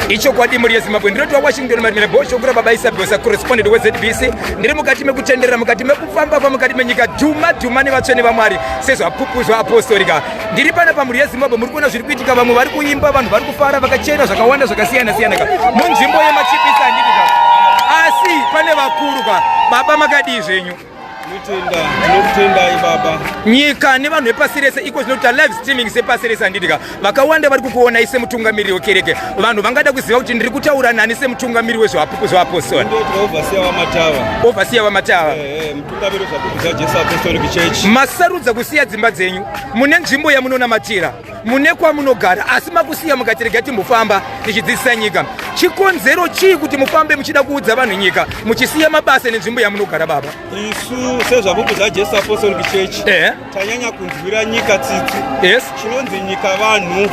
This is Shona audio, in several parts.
icho kwadi muri yeZimbabwe ndiro Washington Marimira Bosho kura baba Isabel correspondent we ZBC ndiri mukati mekutenderera mukati mekufamba pa mukati menyika Juma ne vatsvene vamwari sezvo apupuzwa apostolika ndiri pana pa muri yeZimbabwe muri kuona zviri kuitika vamwe vari kuimba vanhu vari kufara vakachena zvakawanda zvakasiyana siyana munzvimbo yemachipisa handiti asi pane vakuru baba makadii zvenyu tinotenda ibaba nyika nevanhu vepasi rese iko zvinoita live streaming sepasi rese handidika vakawanda vari kukuonai semutungamiri wekereke vanhu vangada kuziva kuti ndiri kutaura nani semutungamiri wezvapupu zveapostoli overseer wamatava mutungamiri wezvapupu zvajesu apostolic church masarudza kusiya dzimba dzenyu mune nzvimbo yamunonamatira mune kwamunogara asi makusiya mukatirega timbofamba tichidzidzisa nyika chikonzero chii kuti mufambe muchida kuudza vanhu nyika muchisiya mabasa nenzvimbo yamunogara baba isu sezvapupu zvajesu apostolic church tanyanya kunzwira nyika tsitsi chinonzi nyika vanhu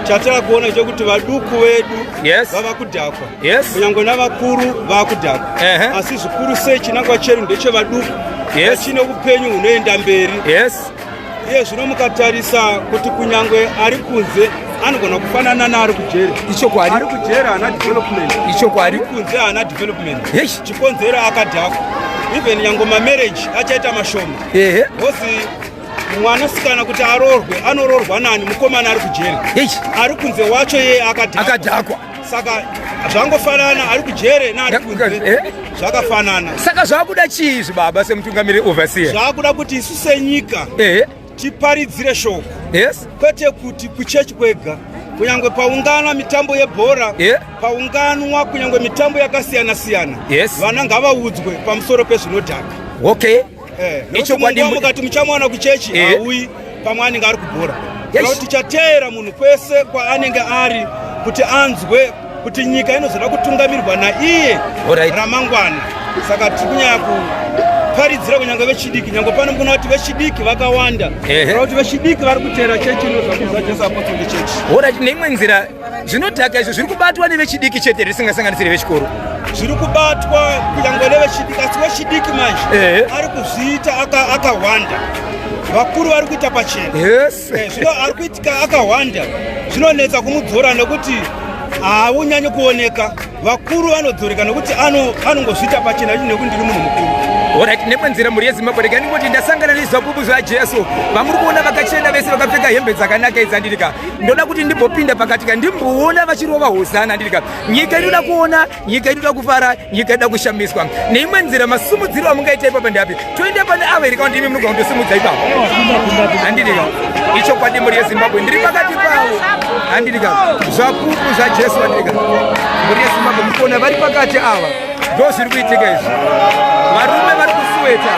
chatara kuona chekuti vaduku vedu vava kudhakwa kunyange navakuru vava kudhakwa asi zvikuru sei chinangwa chedu ndechevaduku vachine upenyu hunoenda mberi iye zvino mukatarisa kuti kunyange ari kunze anogona kufanana naari kujeri ari kujeri haana development ari kunze haana development chikonzero akadhakwa even nyange mamarriage achaita mashoma hosi mwanasikana kuti aroorwe anoroorwa nani mukomana ari kujeri ari kunze wacho yeye akadhakwa saka zvangofanana ari kujere naari kunze zvakafanana saka zvakuda chii baba semutungamiri overseer zvakuda kuti isu senyika tiparidzire shoko kwete kuti kuchechi kwega kunyange paungana mitambo yebhora paunganwa kunyange mitambo yakasiyana siyana vana ngavaudzwe pamusoro pezvinodhaka mukati muchamwana kuchechi hauyi pamwe anenge ari kubhora kuti tichateera munhu kwese kwaanenge ari kuti anzwe kuti nyika inozoda kutungamirwa naiye ramangwana saka tiri kunyanya kuparidzira kunyange vechidiki nyange pano mukuna kuti vechidiki vakawanda kuti vechidiki vari kuteera chechi inozvakuza Jesu Apostolic Church neimwe nzira zvinodhaka izvo zviri kubatwa nevechidiki chete risingasanganisiri vechikoro zviri kubatwa kunyange nevechidiki asi vechidiki manje ari kuzviita akawanda vakuru vari kuita pachena zvino ari kuitika akawanda zvinonetsa kumudzora nekuti haunyanyi kuoneka vakuru vanodzoreka nekuti anongozviita pachena nekuti ndiri munhu mukuru nemwe nzira muri yeZimbabwe rega ndingoti ndasangana nezvapupu zvajesu vamuri kuona vakachena vese vakapfeka hembe dzakanaka idzi handidika ndoda kuti ndimbopinda pakatika ndimboona vachirova hosana handidika nyika inoda kuona nyika inoda kufara nyika inoda kushamiswa neimwe nzira masumudziro amungaita ipapo ndapi toende pane avo irika ndimi munogona kutosumudza ipapo handidika icho kwadi muri yeZimbabwe ndiri pakati pavo handidika zvapupu zvajesu handidika muri yeZimbabwe mukuona vari pakati ava ndo zviri kuitika izvi varume vari kusuweta